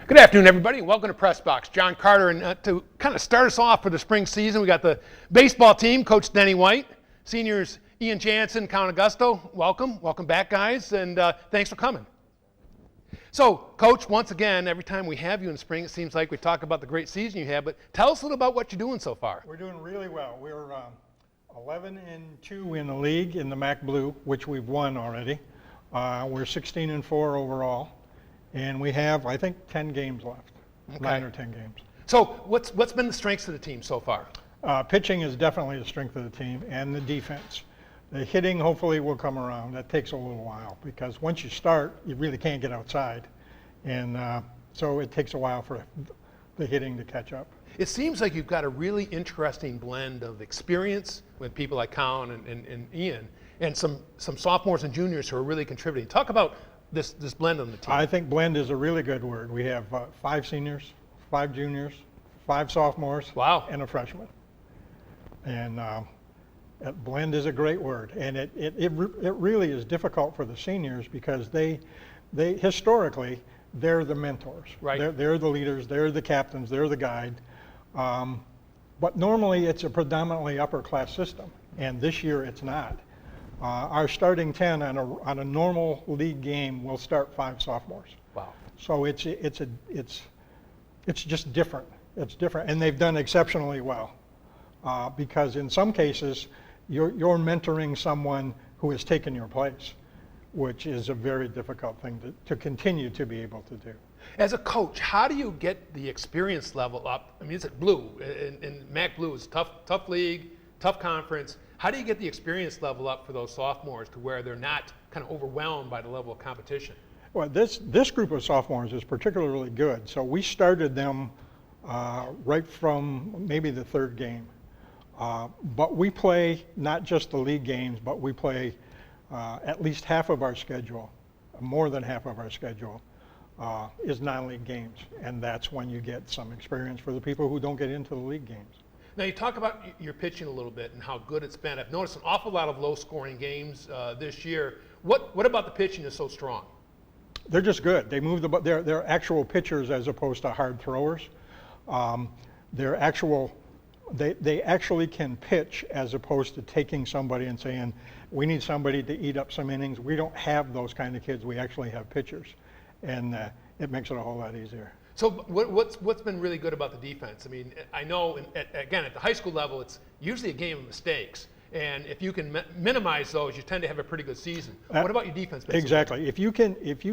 Good afternoon, everybody, and welcome to Press Box. John Carter, and to kind of start us off for the spring season, we got the baseball team, Coach Denny White, seniors Ian Jansen, Count Augusto. Welcome back, guys, and thanks for coming. So, Coach, once again, every time we have you in spring, it seems like we talk about the great season you have, but tell us a little about what you're doing so far. We're doing really well. We're 11-2 in the league in the MAC Blue, which we've won already. We're 16-4 overall. And we have, I think, 10 games left, okay. 9 or 10 games. So what's been the strengths of the team so far? Pitching is definitely the strength of the team, and the defense. The hitting hopefully will come around. That takes a little while because once you start, you really can't get outside. And so it takes a while for the hitting to catch up. It seems like you've got a really interesting blend of experience with people like Colin and Ian, and some sophomores and juniors who are really contributing. Talk about this blend on the team. I think blend is a really good word. We have 5 seniors, 5 juniors, 5 sophomores, wow, and a freshman. And blend is a great word. And it really is difficult for the seniors because they historically, they're the mentors. Right. They're the leaders, they're the captains, they're the guide. But normally it's a predominantly upper class system. And this year it's not. Our starting 10 on a normal league game will start 5 sophomores. Wow. So it's just different. It's different, and they've done exceptionally well because in some cases you're mentoring someone who has taken your place, which is a very difficult thing to continue to be able to do. As a coach, how do you get the experience level up? I mean, it's at Blue, and MAC Blue is tough league, tough conference. How do you get the experience level up for those sophomores to where they're not kind of overwhelmed by the level of competition? Well, this group of sophomores is particularly good. So we started them right from maybe the 3rd game. But we play not just the league games, but we play at least half of our schedule, more than half of our schedule is non-league games. And that's when you get some experience for the people who don't get into the league games. Now, you talk about your pitching a little bit and how good it's been. I've noticed an awful lot of low-scoring games this year. What about the pitching is so strong? They're just good. They move they're actual pitchers as opposed to hard throwers. They actually can pitch as opposed to taking somebody and saying, we need somebody to eat up some innings. We don't have those kind of kids. We actually have pitchers. And it makes it a whole lot easier. So what's been really good about the defense? I mean, I know, again, at the high school level, it's usually a game of mistakes. And if you can minimize those, you tend to have a pretty good season. What about your defense? Basically? Exactly. If you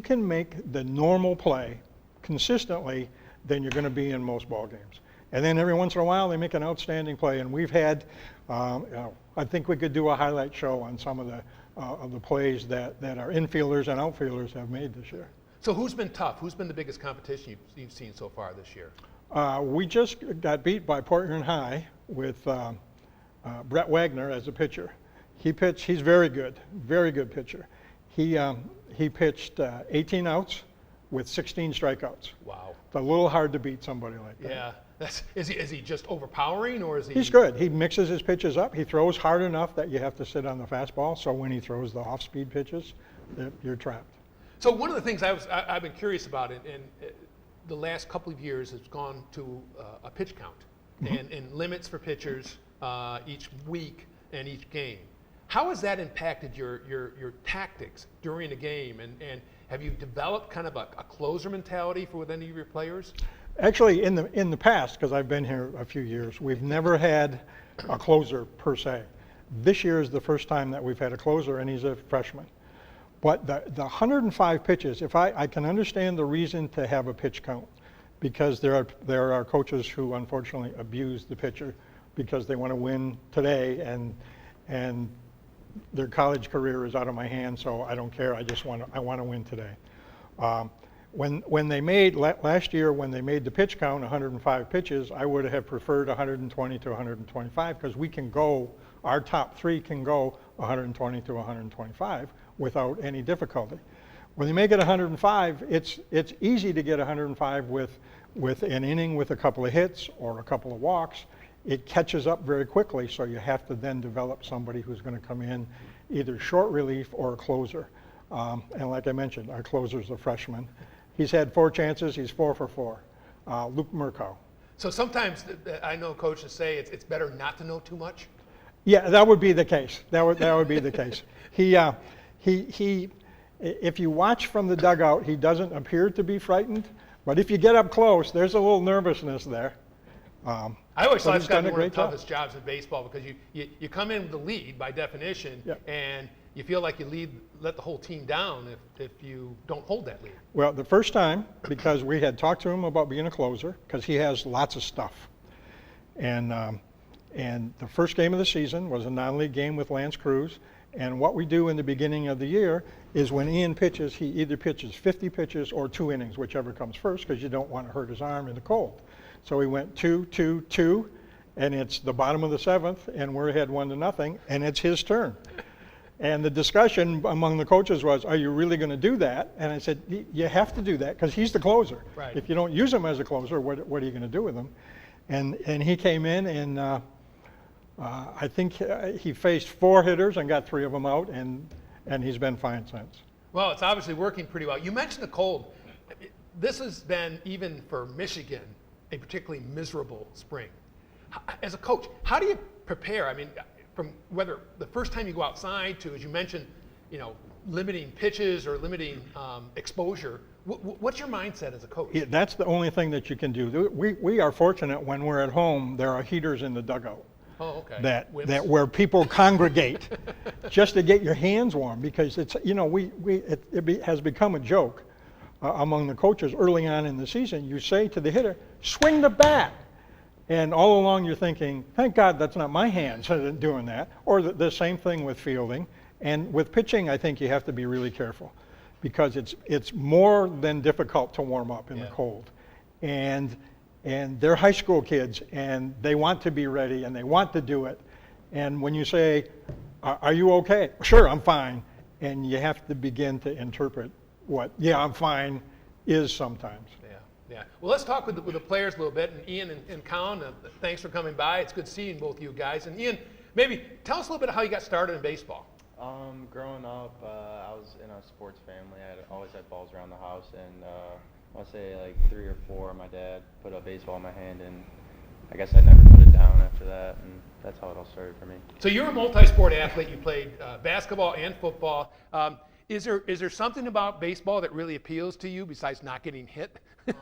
can make the normal play consistently, then you're going to be in most ball games. And then every once in a while, they make an outstanding play. And we've had, I think we could do a highlight show on some of the plays that our infielders and outfielders have made this year. So who's been tough? Who's been the biggest competition you've seen so far this year? We just got beat by Portland High with Brett Wagner as a pitcher. He's very good pitcher. He pitched 18 outs with 16 strikeouts. Wow. It's a little hard to beat somebody like that. Yeah. Is he just overpowering, or is he? He's good. He mixes his pitches up. He throws hard enough that you have to sit on the fastball. So when he throws the off-speed pitches, you're trapped. So one of the things I've been curious about in the last couple of years has gone to a pitch count and limits for pitchers each week and each game. How has that impacted your tactics during the game? And have you developed kind of a closer mentality with any of your players? Actually, in the past, because I've been here a few years, we've never had a closer per se. This year is the first time that we've had a closer, and he's a freshman. But the 105 pitches, if I can understand the reason to have a pitch count, because there are coaches who unfortunately abuse the pitcher because they want to win today and their college career is out of my hands, so I don't care. I want to win today. When they made last year, when they made the pitch count 105 pitches, I would have preferred 120 to 125 because we can go. Our top 3 can go 120 to 125 without any difficulty. When they make it 105, it's easy to get 105 with an inning with a couple of hits or a couple of walks. It catches up very quickly, so you have to then develop somebody who's going to come in either short relief or a closer. And like I mentioned, our closer's a freshman, He's had 4 chances. He's 4 for 4. Luke Murkow. So sometimes I know coaches say it's better not to know too much. Yeah, that would be the case. That would be the case. He, if you watch from the dugout, he doesn't appear to be frightened. But if you get up close, there's a little nervousness there. I always thought it's got to be one of the job. toughest jobs in baseball because you come in with the lead by definition, Yep. and you feel like you let the whole team down if you don't hold that lead. Well, the first time, because we had talked to him about being a closer, because he has lots of stuff. And the first game of the season was a non-league game with Lance Cruz. And what we do in the beginning of the year is when Ian pitches, he either pitches 50 pitches or 2 innings, whichever comes first, because you don't want to hurt his arm in the cold. So we went 2, 2, 2, and it's the bottom of the 7th, and we're ahead 1-0, and it's his turn. And the discussion among the coaches was, are you really going to do that? And I said, you have to do that because he's the closer. Right. If you don't use him as a closer, what are you going to do with him? And he came in, and I think he faced 4 hitters and got 3 of them out, and he's been fine since. Well, it's obviously working pretty well. You mentioned the cold. This has been, even for Michigan, a particularly miserable spring. As a coach, how do you prepare? I mean, from whether the first time you go outside to, as you mentioned, limiting pitches or limiting exposure. What's your mindset as a coach? Yeah, that's the only thing that you can do. We are fortunate when we're at home, there are heaters in the dugout. Oh, okay. That where people congregate just to get your hands warm, because it's it has become a joke among the coaches early on in the season. You say to the hitter, swing the bat. And all along you're thinking, thank God that's not my hands doing that. Or the same thing with fielding. And with pitching, I think you have to be really careful because it's more than difficult to warm up in the cold. And they're high school kids, and they want to be ready, and they want to do it. And when you say, are you okay? Sure, I'm fine. And you have to begin to interpret what, I'm fine, is sometimes. Yeah. Well, let's talk with the players a little bit. And Ian and Colin, thanks for coming by. It's good seeing both you guys. And Ian, maybe tell us a little bit how you got started in baseball. Growing up, I was in a sports family. I always had balls around the house, and I want to say like 3 or 4, my dad put a baseball in my hand, and I guess I never put it down after that, and that's how it all started for me. So you're a multi-sport athlete. You played basketball and football. Is there something about baseball that really appeals to you besides not getting hit? I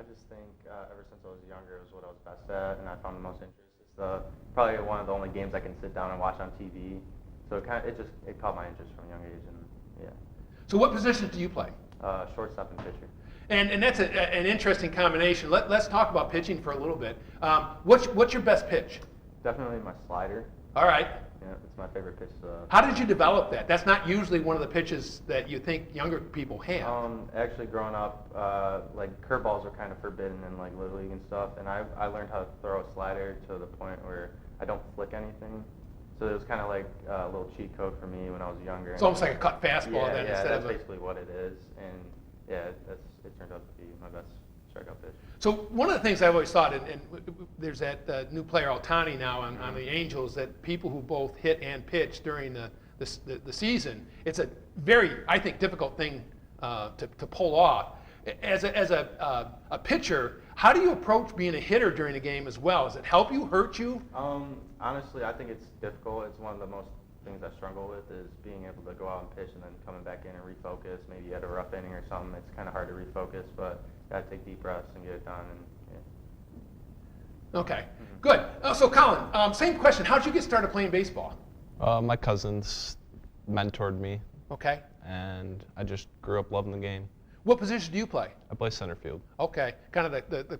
just think ever since I was younger, it was what I was best at, and I found the most interest. It's probably one of the only games I can sit down and watch on TV. So it caught my interest from a young age, and yeah. So what positions do you play? Shortstop and pitcher. And that's an interesting combination. Let's talk about pitching for a little bit. What's your best pitch? Definitely my slider. All right. Yeah, it's my favorite pitch. How did you develop that? That's not usually one of the pitches that you think younger people have. Actually, growing up, like curveballs were kind of forbidden in like Little League and stuff, and I learned how to throw a slider to the point where I don't flick anything. So it was kind of like a little cheat code for me when I was younger. It's almost like a cut fastball then Yeah, instead that's of basically what it is, and yeah, it turned out to be my best strikeout pitch. So one of the things I've always thought, and there's that new player Altani now on the Angels, that people who both hit and pitch during the season, it's a very, I think, difficult thing to pull off. As a pitcher, how do you approach being a hitter during a game as well? Does it help you, hurt you? Honestly, I think it's difficult. It's one of the most things I struggle with is being able to go out and pitch and then coming back in and refocus. Maybe you had a rough inning or something. It's kind of hard to refocus, but you got to take deep breaths and get it done. And yeah. Okay, good. So Colin, same question. How did you get started playing baseball? My cousins mentored me, Okay. and I just grew up loving the game. What position do you play? I play center field. Okay, kind of the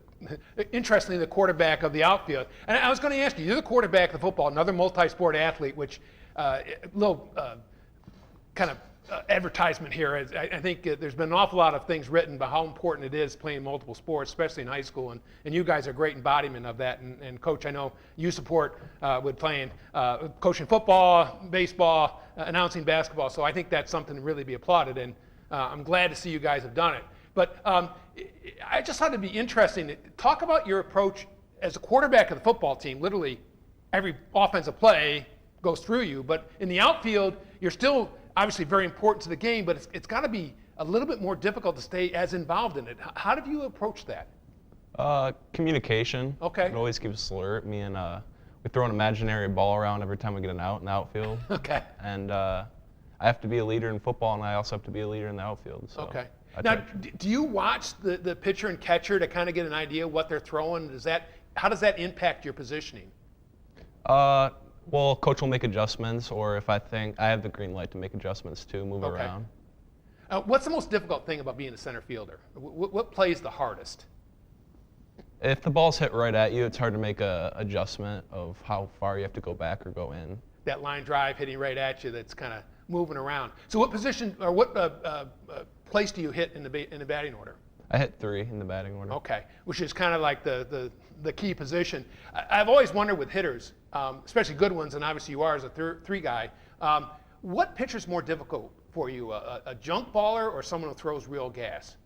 interestingly, the quarterback of the outfield. And I was going to ask you, you're the quarterback of football, another multi-sport athlete, which little kind of advertisement here. I think there's been an awful lot of things written about how important it is playing multiple sports, especially in high school, and you guys are a great embodiment of that. And Coach, I know you support with playing, coaching football, baseball, announcing basketball, so I think that's something to really be applauded, and I'm glad to see you guys have done it. But I just thought it'd be interesting to talk about your approach as a quarterback of the football team. Literally, every offensive play goes through you. But in the outfield, you're still obviously very important to the game. But it's got to be a little bit more difficult to stay as involved in it. How did you approach that? Communication. Okay. It always keeps us alert. Me and we throw an imaginary ball around every time we get an out in the outfield. Okay. And I have to be a leader in football, and I also have to be a leader in the outfield. So Okay. I Now, try to- do you watch the pitcher and catcher to kind of get an idea what they're throwing? How does that impact your positioning? Well, coach will make adjustments, or if I think I have the green light to make adjustments too, move Okay. around. What's the most difficult thing about being a center fielder? What plays the hardest? If the ball's hit right at you, it's hard to make a adjustment of how far you have to go back or go in. That line drive hitting right at you that's kind of moving around. So what position or what place do you hit in the batting order? I hit 3 in the batting order. Okay, which is kind of like the key position. I've always wondered with hitters, especially good ones, and obviously you are as a 3 guy, what pitcher's more difficult for you, a junk baller or someone who throws real gas?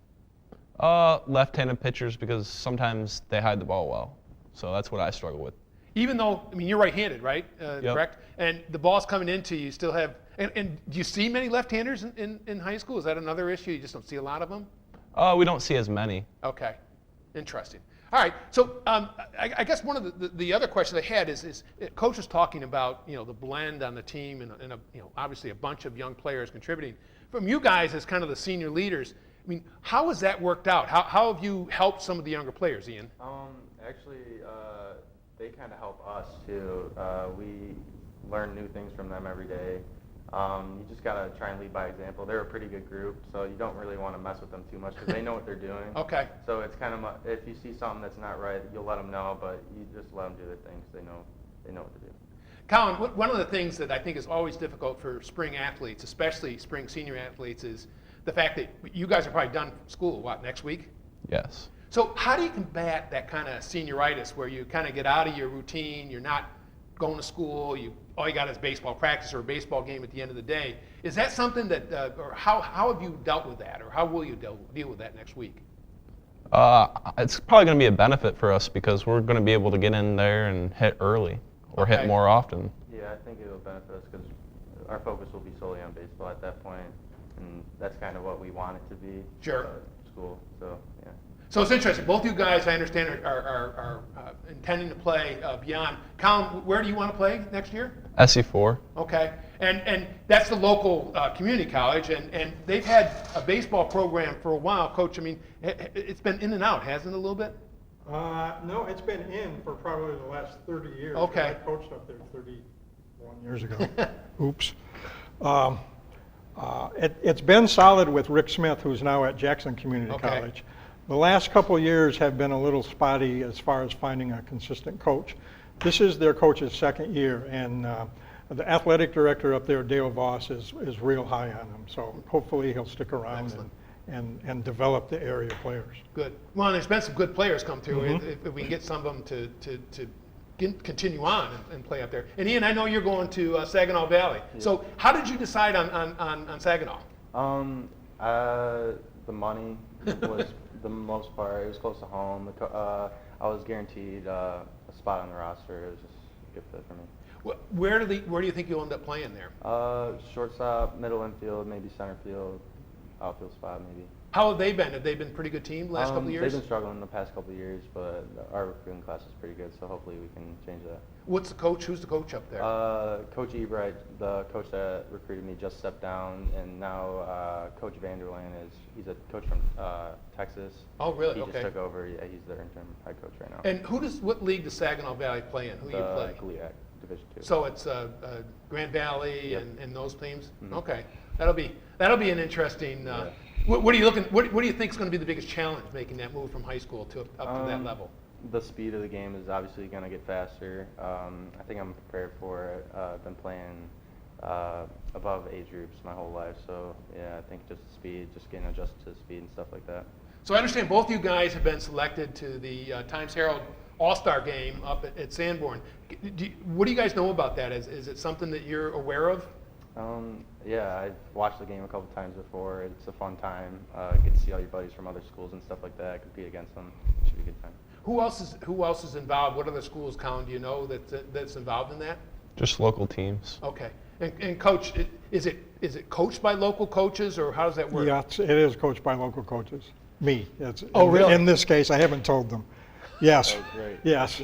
Left-handed pitchers, because sometimes they hide the ball well. So that's what I struggle with. Even though, I mean, you're right-handed, right? Yep. Correct? And the ball's coming into you, you still have, and do you see many left-handers in high school? Is that another issue? You just don't see a lot of them? We don't see as many. Okay, interesting. All right, so I guess one of the other questions I had is Coach was talking about the blend on the team and obviously a bunch of young players contributing. From you guys as kind of the senior leaders, I mean, how has that worked out? How have you helped some of the younger players, Ian? Actually, they kind of help us too. We learn new things from them every day. You just gotta try and lead by example. They're a pretty good group, so you don't really want to mess with them too much because they know what they're doing. Okay. So it's kind of if you see something that's not right, you'll let them know, but you just let them do their things. They know what to do. Colin, one of the things that I think is always difficult for spring athletes, especially spring senior athletes, is the fact that you guys are probably done school, next week? Yes. So how do you combat that kind of senioritis where you kind of get out of your routine, you're not going to school, all you got is baseball practice or a baseball game at the end of the day? Is that something that, or how have you dealt with that, or how will you deal with that next week? It's probably going to be a benefit for us because we're going to be able to get in there and hit early or Okay. hit more often. Yeah, I think it will benefit us because our focus will be solely on baseball at that point, and that's kind of what we want it to be. Sure. School. So yeah. So it's interesting. Both you guys, I understand, are intending to play beyond. Colin, where do you want to play next year? SC4. Okay, and that's the local community college, and they've had a baseball program for a while. Coach, I mean, it's been in and out, hasn't it, a little bit? No, it's been in for probably the last 30 years. Okay. I coached up there 31 years ago. Oops. It's been solid with Rick Smith, who's now at Jackson Community Okay. College. The last couple of years have been a little spotty as far as finding a consistent coach. This is their coach's second year, and the athletic director up there, Dale Voss, is real high on him. So hopefully he'll stick around Excellent. and develop the area players. Good. Well, there's been some good players come through. Mm-hmm. If we can get some of them to continue on and play up there. And Ian, I know you're going to Saginaw Valley. Yeah. So how did you decide on Saginaw? The money was the most part. It was close to home. I was guaranteed a spot on the roster. It was just a good fit for me. Where do you think you'll end up playing there? Shortstop, middle infield, maybe center field, outfield spot maybe. How have they been? Have they been a pretty good team the last couple of years? They've been struggling the past couple of years, but our recruiting class is pretty good, so hopefully we can change that. What's the coach? Who's the coach up there? Coach Ebright, the coach that recruited me, just stepped down, and now Coach Vanderland he's a coach from Texas. Oh, really? He Okay. just took over. Yeah, he's the interim head coach right now. And what league does Saginaw Valley play in? Who do you play? GLIAC, Division II. So it's Grand Valley Yep. and those teams. Mhm. Okay, that'll be an interesting. Yeah. What are you looking? What do you think is going to be the biggest challenge making that move from high school to up to that level? The speed of the game is obviously going to get faster. I think I'm prepared for it. I've been playing above age groups my whole life, so yeah, I think just speed, just getting adjusted to speed and stuff like that. So I understand both you guys have been selected to the Times Herald All-Star Game up at Sanborn. What do you guys know about that? Is it something that you're aware of? Yeah, I've watched the game a couple times before. It's a fun time. Get to see all your buddies from other schools and stuff like that. Compete against them. It should be a good time. Who else is involved? What other schools, Colin, do you know that's involved in that? Just local teams. Okay. And coach, is it coached by local coaches, or how does that work? Yeah, it is coached by local coaches. Me. Really? In this case, I haven't told them. Yes. That was great. Yes.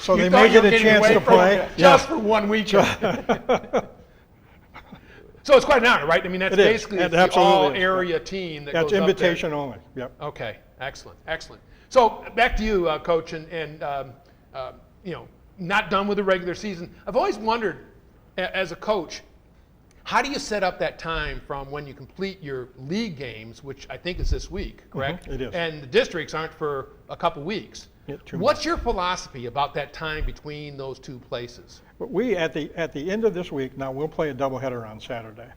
So You they thought may you were get a getting chance away to from play. it just for 1 weekend. So it's quite an honor, right? I mean, that's It is. basically It the absolutely is. all-area team that That's goes up invitation only. Yep. there. Okay, excellent, excellent. So back to you, Coach, and you know, not done with the regular season. I've always wondered, as a coach, how do you set up that time from when you complete your league games, which I think is this week, correct? It is. And the districts aren't for a couple weeks. Yeah, 2 What's your philosophy about that time between those two places? But we, at the end of this week, now we'll play a doubleheader on Saturday.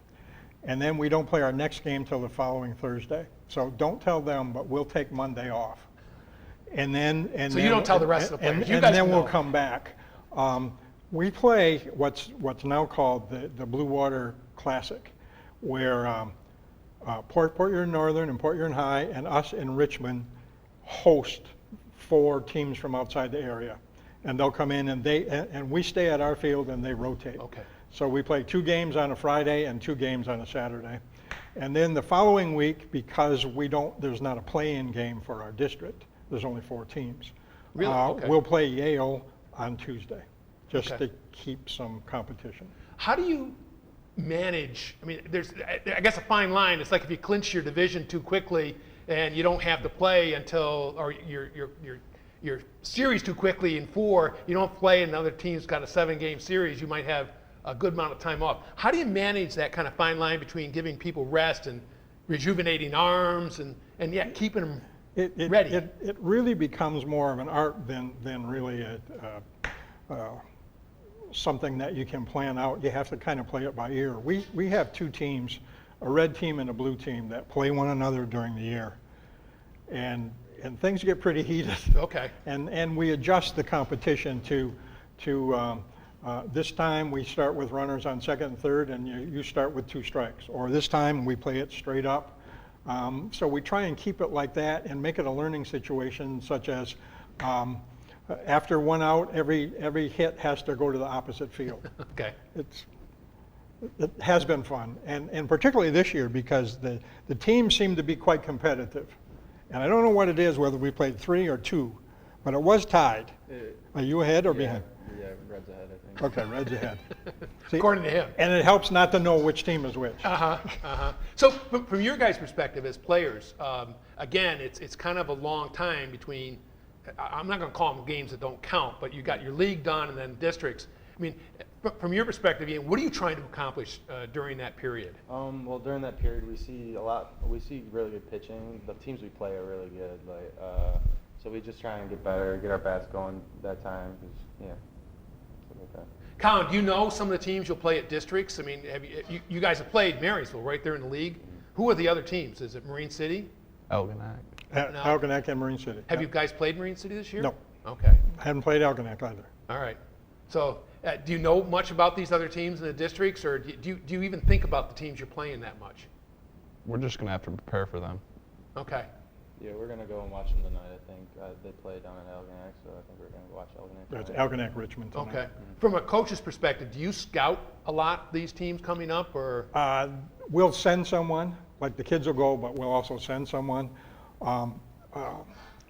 And then we don't play our next game till the following Thursday. So don't tell them, but we'll take Monday off. And then, So you don't tell the rest of the players. You guys then we'll know. come back. We play what's now called the Blue Water Classic, where Port Huron Northern and Port Huron High and us in Richmond host 4 teams from outside the area. And they'll come in and we stay at our field and they rotate. Okay. So we play 2 games on a Friday and 2 games on a Saturday. And then the following week, because there's not a play-in game for our district, there's only 4 teams. Really? Okay. We'll play Yale on Tuesday, just Okay. to keep some competition. How do you manage? I mean, there's, I guess, a fine line. It's like if you clinch your division too quickly and you don't have to play until, or your series too quickly in 4, you don't play, and another team's got a 7-game series, you might have a good amount of time off. How do you manage that kind of fine line between giving people rest and rejuvenating arms and yet keeping them ready? It really becomes more of an art than really something that you can plan out. You have to kind of play it by ear. We have 2 teams, a red team and a blue team, that play one another during the year. And things get pretty heated. Okay. And we adjust the competition to this time we start with runners on second and third, and you start with 2 strikes. Or this time we play it straight up. So we try and keep it like that and make it a learning situation, such as after 1 out, every hit has to go to the opposite field. Okay. It has been fun, and particularly this year, because the teams seem to be quite competitive. And I don't know what it is, whether we played 3 or 2, but it was tied. Are you ahead or behind? Yeah, Red's ahead, I think. Okay, Red's ahead. See, According to him. and it helps not to know which team is which. So from your guys' perspective as players, again, it's kind of a long time between, I'm not going to call them games that don't count, but you got your league done and then districts. I mean, from your perspective, Ian, what are you trying to accomplish during that period? Well, during that period, we see really good pitching. The teams we play are really good. So we just try and get better, get our bats going that time. Something like that. Colin, do you know some of the teams you'll play at districts? I mean, you guys have played Marysville right there in the league. Who are the other teams? Is it Marine City? Algonac. No. Algonac and Marine City. Have you guys played Marine City this year? No. Okay. I haven't played Algonac either. All right. So do you know much about these other teams in the districts, or do you even think about the teams you're playing that much? We're just going to have to prepare for them. Okay. Yeah, we're gonna go and watch them tonight. I think they play down at Algonac, so I think we're gonna watch Algonac. That's tonight. Algonac Richmond tonight. Okay. From a coach's perspective, do you scout a lot these teams coming up, or? We'll send someone, like the kids will go, but we'll also send someone.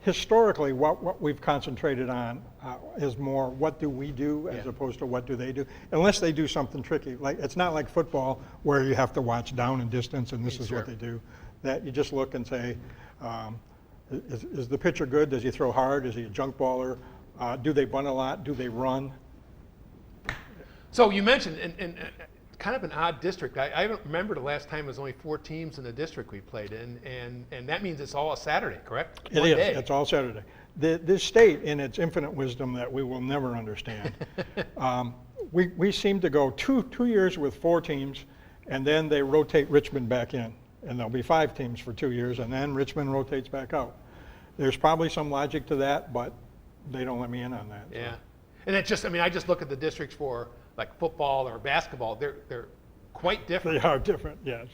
Historically, what we've concentrated on is more what do we do as opposed to what do they do, unless they do something tricky. Like, it's not like football where you have to watch down and distance and this is Sure. what they do. That you just look and say, is the pitcher good? Does he throw hard? Is he a junk baller? Do they bunt a lot? Do they run? So you mentioned, and kind of an odd district. I don't remember the last time it was only 4 teams in the district we played in, and that means it's all a Saturday, correct? It One is. day. It's all Saturday. This state, in its infinite wisdom that we will never understand, we seem to go 2 years with 4 teams, and then they rotate Richmond back in. And there'll be 5 teams for 2 years, and then Richmond rotates back out. There's probably some logic to that, but they don't let me in on that. So. Yeah. And it's just, I mean, I just look at the districts for like football or basketball. They're quite different. They are different, yes.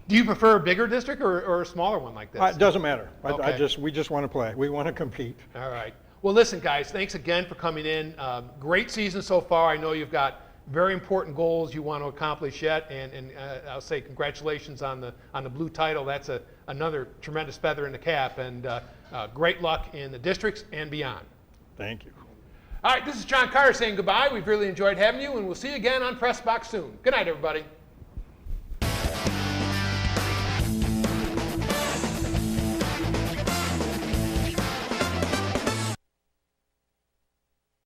Do you prefer a bigger district or a smaller one like this? It doesn't matter. Okay. We just want to play. We want to compete. All right. Well, listen, guys, thanks again for coming in. Great season so far. I know you've got very important goals you want to accomplish yet, and I'll say congratulations on the blue title. That's another tremendous feather in the cap, and great luck in the districts and beyond. Thank you. All right, this is John Carter saying goodbye. We've really enjoyed having you, and we'll see you again on Press Box soon. Good night, everybody.